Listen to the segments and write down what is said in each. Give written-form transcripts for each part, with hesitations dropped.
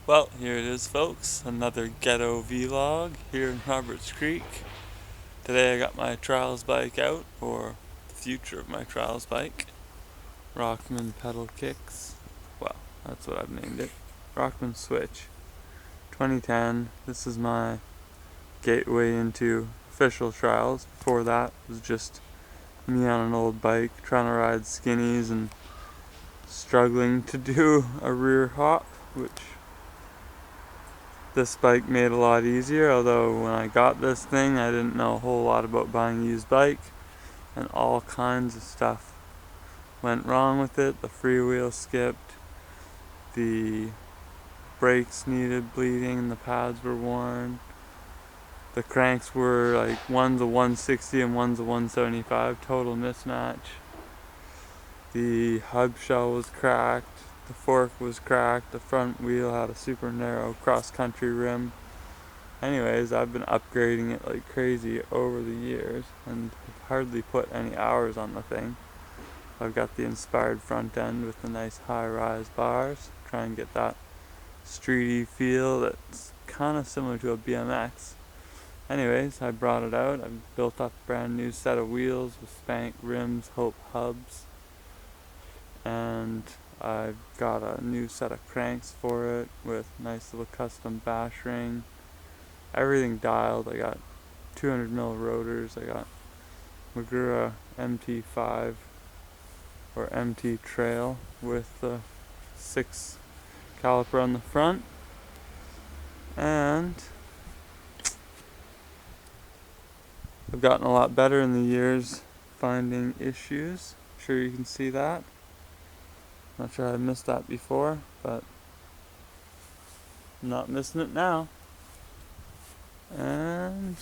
Well, here it is, folks. Another ghetto vlog here in Roberts Creek. Today I got my trials bike out, or the future of my trials bike. Rockman pedal kicks. Well, that's what I've named it. Rockman Switch. 2010. This is my gateway into official trials. Before that was just me on an old bike trying to ride skinnies and struggling to do a rear hop, which this bike made a lot easier, although when I got this thing I didn't know a whole lot about buying a used bike, and all kinds of stuff went wrong with it. The freewheel skipped, the brakes needed bleeding, the pads were worn, the cranks were like one's a 160 and one's a 175, total mismatch. The hub shell was cracked, the fork was cracked, the front wheel had a super narrow cross-country rim. Anyways, I've been upgrading it like crazy over the years and hardly put any hours on the thing. I've got the inspired front end with the nice high-rise bars, try and get that streety feel that's kind of similar to a BMX. Anyways, I brought it out. I've built up a brand new set of wheels with Spank rims, Hope hubs, and I've got a new set of cranks for it with nice little custom bash ring. Everything dialed. I got 200mm rotors. I got Magura MT5 or MT Trail with the 6 caliper on the front, and I've gotten a lot better in the years finding issues. I'm sure you can see that. Not sure I missed that before, but I'm not missing it now. And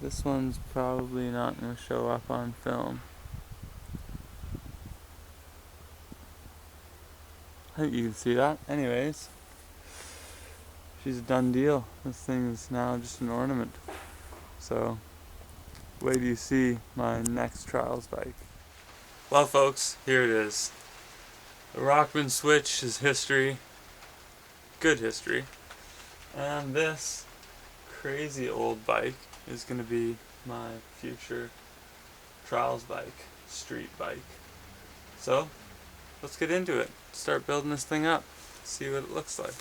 this one's probably not going to show up on film. I think you can see that. Anyways, she's a done deal. This thing is now just an ornament. So, wait till you see my next trials bike. Well, folks, here it is. The Rockman Switch is history. Good history. And this crazy old bike is going to be my future trials bike, street bike. So, let's get into it. Start building this thing up. See what it looks like.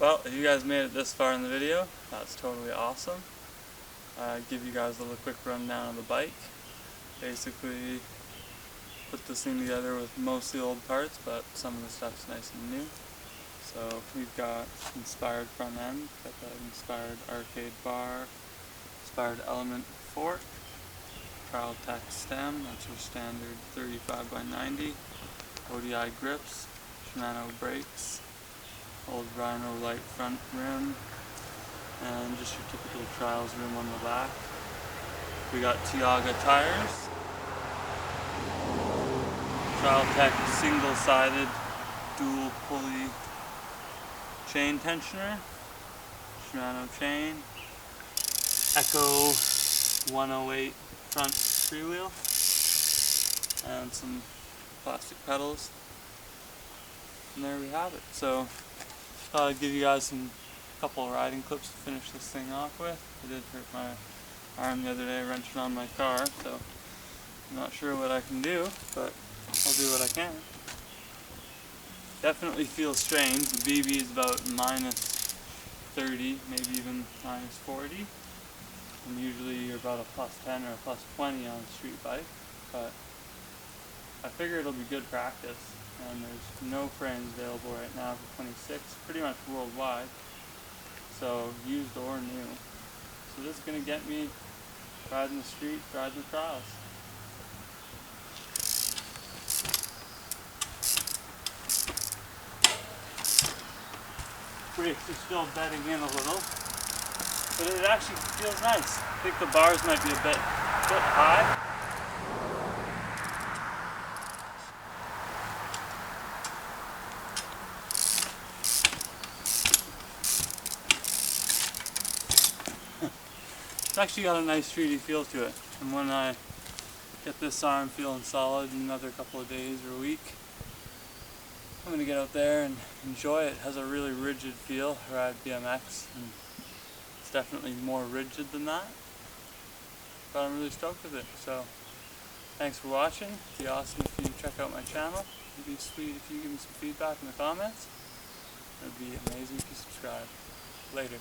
Well, if you guys made it this far in the video, that's totally awesome. Give you guys a little quick rundown of the bike. Basically, put this thing together with mostly old parts, but some of the stuff's nice and new. So we've got inspired front end, got that inspired arcade bar, inspired element fork, Trial Tech stem, that's your standard 35x90, ODI grips, Shimano brakes, old Rhino light front rim, and just your typical trials rim on the back. We got Tiaga tires, Trial Tech single-sided dual pulley chain tensioner, Shimano chain, Echo 108 front freewheel, and some plastic pedals. And there we have it. So thought I'd give you guys a couple of riding clips to finish this thing off with. I did hurt my arm the other day wrenching on my car, so I'm not sure what I can do, but I'll do what I can. Definitely feels strange. The BB is about minus 30, maybe even minus 40. And usually you're about a plus 10 or a plus 20 on a street bike, but I figure it'll be good practice. And there's no frames available right now for 26, pretty much worldwide. So used or new. So this is going to get me riding the street, riding the trials. Brakes are still bedding in a little, but it actually feels nice. I think the bars might be a bit high. It's actually got a nice streety feel to it, and when I get this arm feeling solid in another couple of days or a week, I'm going to get out there and enjoy it. It has a really rigid feel. I ride BMX, and it's definitely more rigid than that, but I'm really stoked with it. So thanks for watching. It'd be awesome if you check out my channel. It'd be sweet if you give me some feedback in the comments. It'd be amazing if you subscribe. Later.